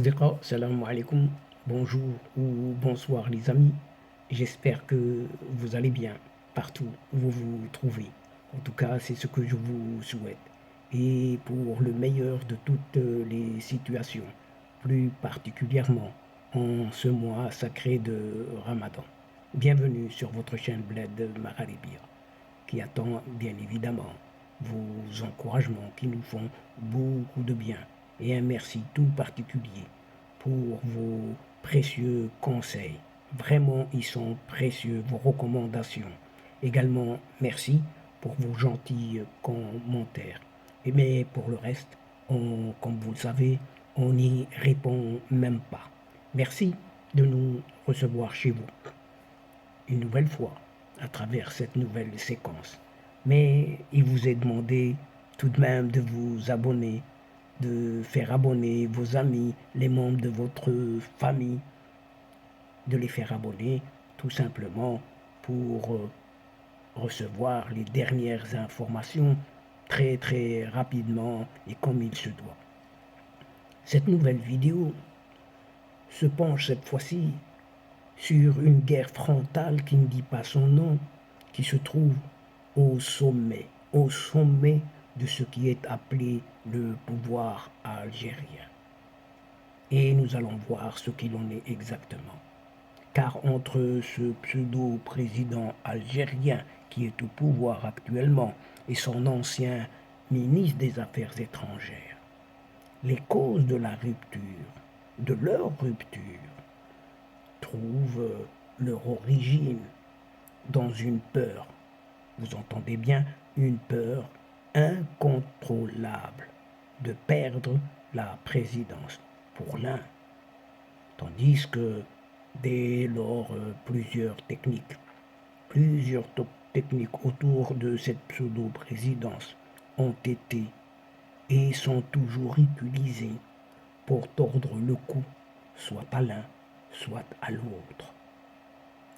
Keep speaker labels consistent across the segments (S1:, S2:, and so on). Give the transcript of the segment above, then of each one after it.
S1: Asdiqa, salam alaikum, bonjour ou bonsoir les amis. J'espère que vous allez bien partout où vous vous trouvez. En tout cas, c'est ce que je vous souhaite. Et pour le meilleur de toutes les situations, plus particulièrement en ce mois sacré de Ramadan. Bienvenue sur votre chaîne Bled Magharibia, qui attend bien évidemment vos encouragements qui nous font beaucoup de bien. Et un merci tout particulier pour vos précieux conseils. Vraiment, ils sont précieux, vos recommandations. Également, merci pour vos gentils commentaires. Et mais pour le reste, comme vous le savez, on n'y répond même pas. Merci de nous recevoir chez vous une nouvelle fois à travers cette nouvelle séquence. Mais il vous est demandé tout de même de vous abonner, de faire abonner vos amis, les membres de votre famille, de les faire abonner tout simplement pour recevoir les dernières informations très très rapidement et comme il se doit. Cette nouvelle vidéo se penche cette fois-ci sur une guerre frontale qui ne dit pas son nom, qui se trouve au sommet de ce qui est appelé le pouvoir algérien. Et nous allons voir ce qu'il en est exactement. Car entre ce pseudo-président algérien qui est au pouvoir actuellement et son ancien ministre des Affaires étrangères, les causes de la rupture, de leur rupture, trouvent leur origine dans une peur, vous entendez bien, une peur incontrôlable de perdre la présidence pour l'un, tandis que dès lors plusieurs techniques autour de cette pseudo-présidence ont été et sont toujours utilisées pour tordre le cou soit à l'un, soit à l'autre.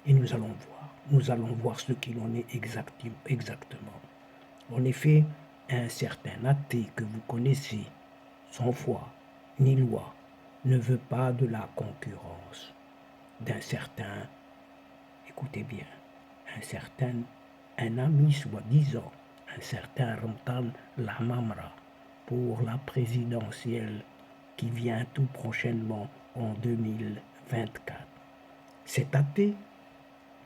S1: Et nous allons voir ce qu'il en est exactement. En effet, un certain athée que vous connaissez, sans foi ni loi, ne veut pas de la concurrence d'un certain, écoutez bien, un ami soi-disant, un certain Ramtan Lamamra, pour la présidentielle qui vient tout prochainement en 2024. Cet athée,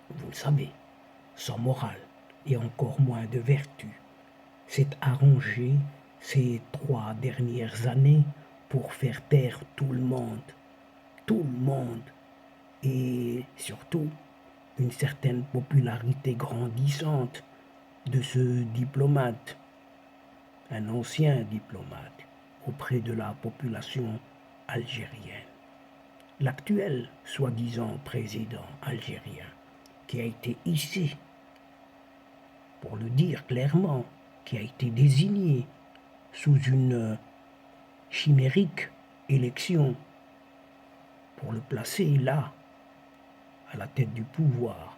S1: vous le savez, sans morale et encore moins de vertu, s'est arrangé ces 3 dernières années pour faire taire tout le monde, et surtout une certaine popularité grandissante de ce diplomate, un ancien diplomate, auprès de la population algérienne. L'actuel soi-disant président algérien, qui a été hissé, pour le dire clairement, qui a été désigné sous une chimérique élection pour le placer là, à la tête du pouvoir,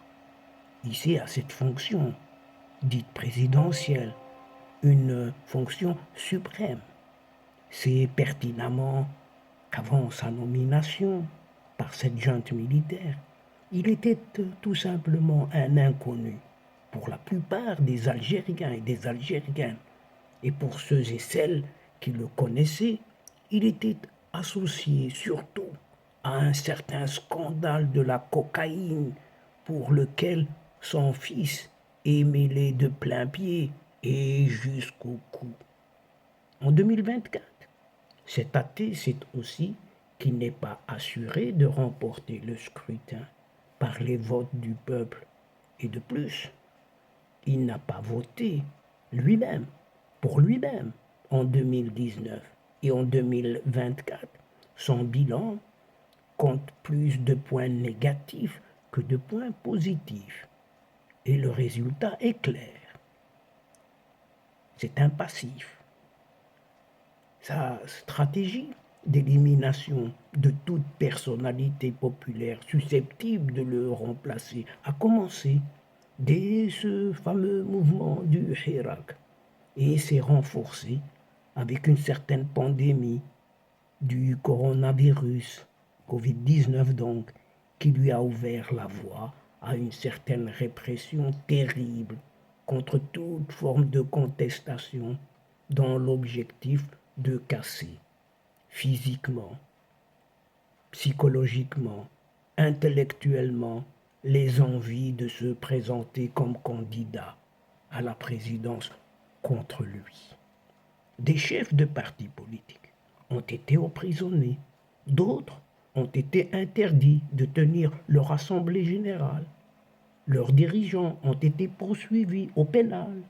S1: hissé à cette fonction dite présidentielle, une fonction suprême. C'est pertinemment qu'avant sa nomination par cette junte militaire, il était tout simplement un inconnu pour la plupart des Algériens et des Algériennes. Et pour ceux et celles qui le connaissaient, il était associé surtout à un certain scandale de la cocaïne pour lequel son fils est mêlé de plein pied et jusqu'au cou. En 2024, cet athée sait aussi qu'il n'est pas assuré de remporter le scrutin par les votes du peuple. Et de plus, il n'a pas voté lui-même, pour lui-même, en 2019 et en 2024. Son bilan compte plus de points négatifs que de points positifs. Et le résultat est clair. C'est un passif. Sa stratégie d'élimination de toute personnalité populaire susceptible de le remplacer a commencé dès ce fameux mouvement du Hirak et s'est renforcé avec une certaine pandémie du coronavirus, Covid-19 donc, qui lui a ouvert la voie à une certaine répression terrible contre toute forme de contestation dans l'objectif de casser physiquement, psychologiquement, intellectuellement les envies de se présenter comme candidat à la présidence contre lui. Des chefs de partis politiques ont été emprisonnés, d'autres ont été interdits de tenir leur assemblée générale. Leurs dirigeants ont été poursuivis au pénal.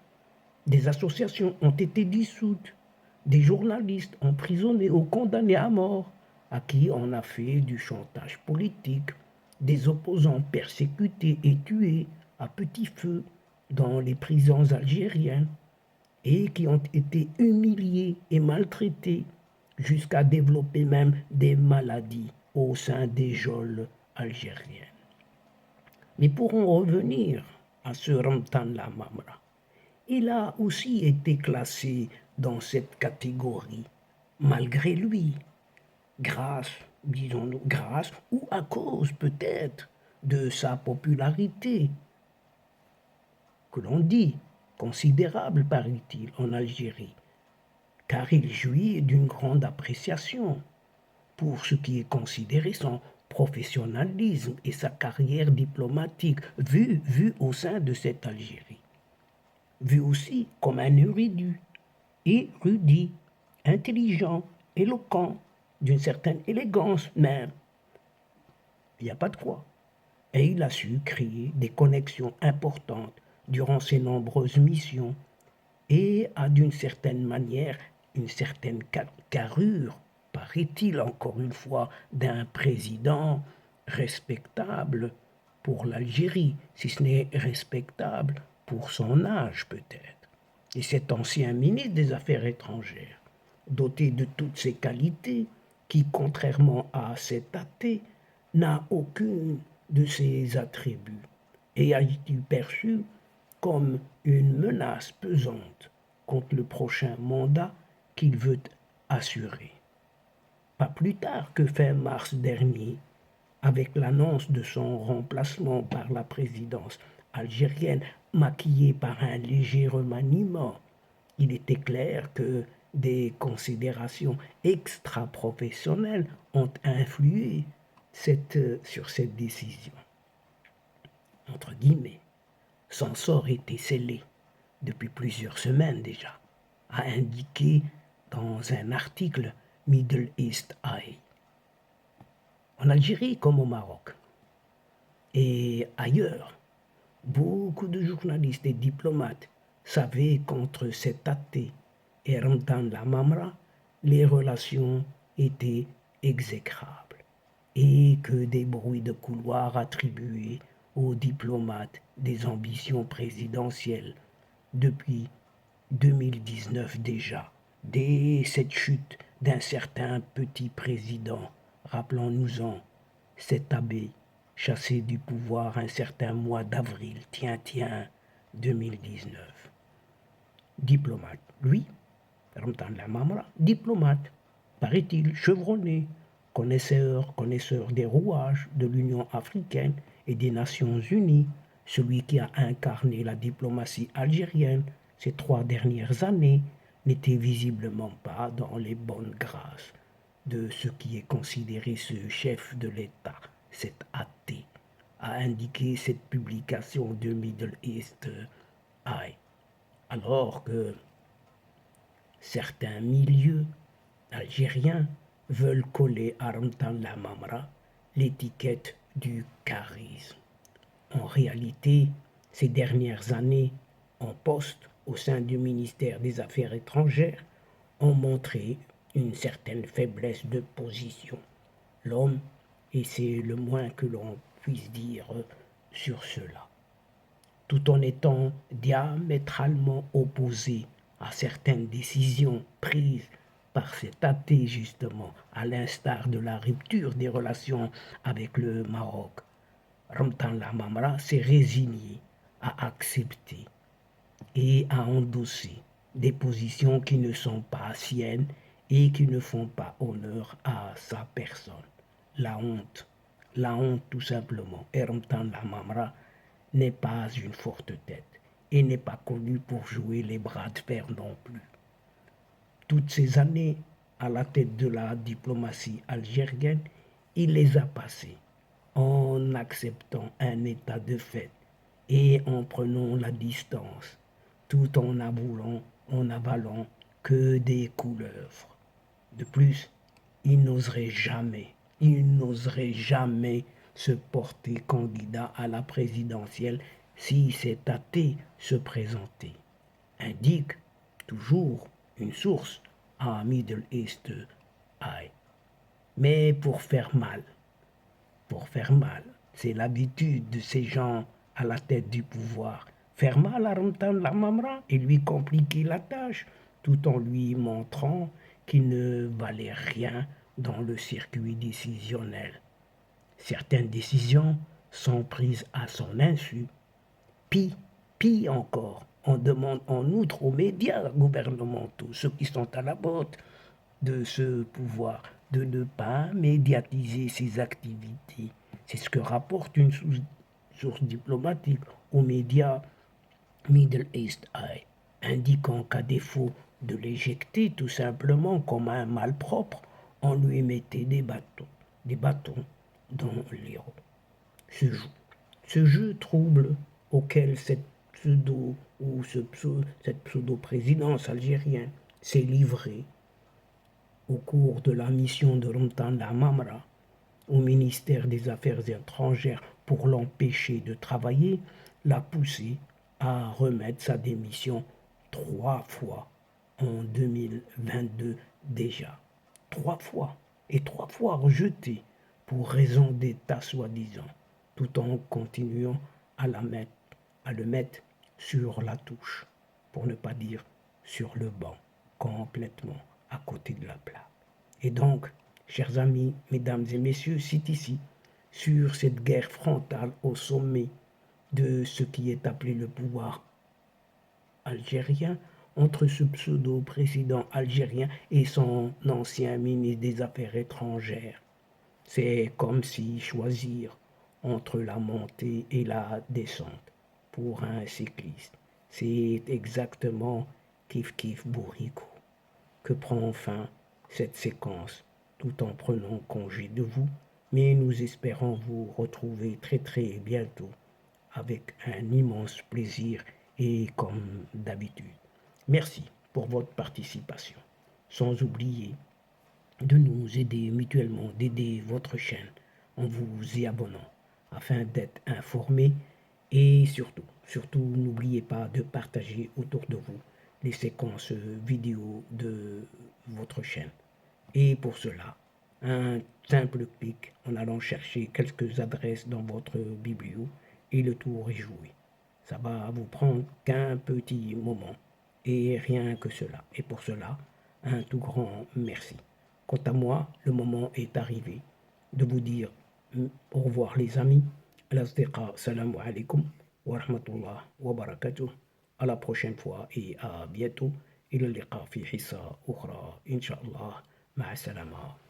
S1: Des associations ont été dissoutes. Des journalistes emprisonnés ou condamnés à mort, à qui on a fait du chantage politique. Des opposants persécutés et tués à petit feu dans les prisons algériennes et qui ont été humiliés et maltraités jusqu'à développer même des maladies au sein des geôles algériennes. Mais pour en revenir à ce Ramtan Lamamra, il a aussi été classé dans cette catégorie, malgré lui, grâce, disons-nous, grâce ou à cause peut-être de sa popularité, que l'on dit considérable, paraît-il, en Algérie, car il jouit d'une grande appréciation pour ce qui est considéré son professionnalisme et sa carrière diplomatique, vue au sein de cette Algérie. Vu aussi comme un érudit, intelligent, éloquent, d'une certaine élégance même. Il n'y a pas de quoi. Et il a su créer des connexions importantes durant ses nombreuses missions et a d'une certaine manière une certaine carrure, paraît-il encore une fois, d'un président respectable pour l'Algérie, si ce n'est respectable pour son âge peut-être. Et cet ancien ministre des Affaires étrangères, doté de toutes ces qualités, qui, contrairement à cet athée, n'a aucune de ces attributs, et a été perçu comme une menace pesante contre le prochain mandat qu'il veut assurer. Pas plus tard que fin mars dernier, avec l'annonce de son remplacement par la présidence algérienne, maquillée par un léger remaniement, il était clair que des considérations extra-professionnelles ont influé sur cette décision. Entre guillemets, son sort était scellé depuis plusieurs semaines déjà, a indiqué dans un article Middle East Eye. En Algérie comme au Maroc et ailleurs, beaucoup de journalistes et diplomates savaient qu'entre cet athée et Ramtan Lamamra, les relations étaient exécrables et que des bruits de couloir attribuaient aux diplomates des ambitions présidentielles depuis 2019 déjà, dès cette chute d'un certain petit président, rappelons-nous-en, cet abbé chassé du pouvoir un certain mois d'avril, 2019. Diplomate, lui, Ramtan Lamamra, diplomate, paraît-il chevronné, connaisseur des rouages de l'Union africaine et des Nations unies, celui qui a incarné la diplomatie algérienne ces 3 dernières années, n'était visiblement pas dans les bonnes grâces de ce qui est considéré ce chef de l'État, cet athée, a indiqué cette publication de Middle East Eye. Alors que certains milieux algériens veulent coller à Ramtan Lamamra l'étiquette du charisme. En réalité, ces dernières années en poste au sein du ministère des Affaires étrangères ont montré une certaine faiblesse de position. L'homme, et c'est le moins que l'on puisse dire sur cela, tout en étant diamétralement opposé à certaines décisions prises par cet athée justement, à l'instar de la rupture des relations avec le Maroc. Ramtan Lamamra s'est résigné à accepter et à endosser des positions qui ne sont pas siennes et qui ne font pas honneur à sa personne. La honte tout simplement. Ermtan Lamamra n'est pas une forte tête et n'est pas connu pour jouer les bras de fer non plus. Toutes ces années à la tête de la diplomatie algérienne, il les a passées en acceptant un état de fait et en prenant la distance, tout en avalant que des couleuvres. De plus, il n'oserait jamais se porter candidat à la présidentielle si cet athée se présentait, indique toujours une source à Middle East Eye. Mais pour faire mal, c'est l'habitude de ces gens à la tête du pouvoir. Faire mal à Ramtan Lamamra et lui compliquer la tâche tout en lui montrant qu'il ne valait rien dans le circuit décisionnel. Certaines décisions sont prises à son insu. Pis encore, on demande en outre aux médias gouvernementaux, ceux qui sont à la botte de ce pouvoir, de ne pas médiatiser ses activités. C'est ce que rapporte une source diplomatique aux médias Middle East Eye, indiquant qu'à défaut de l'éjecter tout simplement comme un malpropre, on lui mettait des bâtons dans les roues. Ce jeu trouble auquel cette pseudo-présidence algérienne s'est livrée au cours de la mission de Ramtan Lamamra au ministère des Affaires étrangères pour l'empêcher de travailler, l'a poussé à remettre sa démission 3 fois en 2022 déjà. 3 fois et 3 fois rejeté pour raison d'État soi-disant, tout en continuant à le mettre sur la touche, pour ne pas dire sur le banc, complètement à côté de la plaque. Et donc, chers amis, mesdames et messieurs, c'est ici, sur cette guerre frontale au sommet de ce qui est appelé le pouvoir algérien, entre ce pseudo-président algérien et son ancien ministre des Affaires étrangères. C'est comme si choisir entre la montée et la descente pour un cycliste. C'est exactement kiff kiff bourricot que prend fin cette séquence tout en prenant congé de vous, mais nous espérons vous retrouver très très bientôt avec un immense plaisir et comme d'habitude. Merci pour votre participation. Sans oublier de nous aider mutuellement, d'aider votre chaîne en vous y abonnant afin d'être informé et surtout n'oubliez pas de partager autour de vous les séquences vidéo de votre chaîne. Et pour cela, un simple clic en allant chercher quelques adresses dans votre biblio et le tour est joué. Ça va vous prendre qu'un petit moment et rien que cela. Et pour cela, un tout grand merci. Quant à moi, le moment est arrivé de vous dire au revoir les amis. Salam alaikum wa rahmatullah wa barakatuh. À la prochaine fois et à bientôt. إلى اللقاء في حصة أخرى إن شاء الله. مع السلامة.